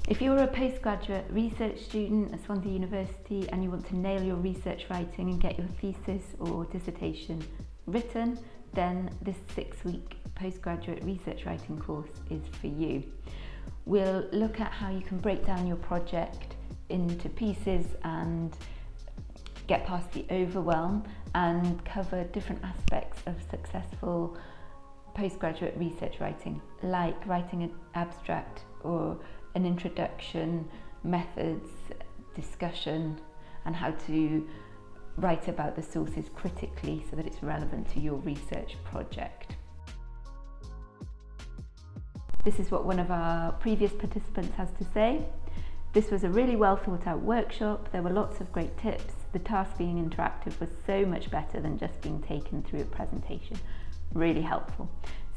If you're a postgraduate research student at Swansea University and you want to nail your research writing and get your thesis or dissertation written, then this 6-week postgraduate research writing course is for you. We'll look at how you can break down your project into pieces and get past the overwhelm and cover different aspects of successful postgraduate research writing, like writing an abstract or an introduction, methods, discussion, and how to write about the sources critically so that it's relevant to your research project. This is what one of our previous participants has to say. This was a really well thought out workshop. There were lots of great tips. The task being interactive was so much better than just being taken through a presentation. Really helpful.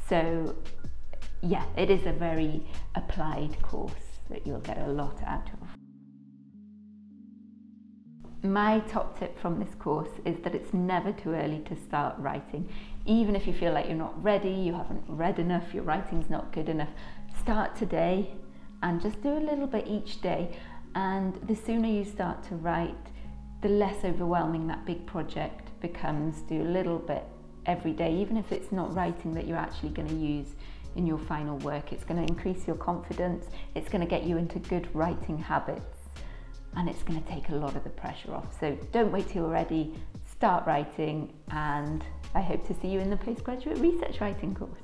So yeah, it is a very applied course that you'll get a lot out of. My top tip from this course is that it's never too early to start writing. Even if you feel like you're not ready, you haven't read enough, your writing's not good enough, start today and just do a little bit each day. And the sooner you start to write, the less overwhelming that big project becomes. Do a little bit every day, even if it's not writing that you're actually going to use in your final work. It's going to increase your confidence, it's going to get you into good writing habits, and it's going to take a lot of the pressure off. So don't wait till you're ready, start writing, and I hope to see you in the postgraduate research writing course.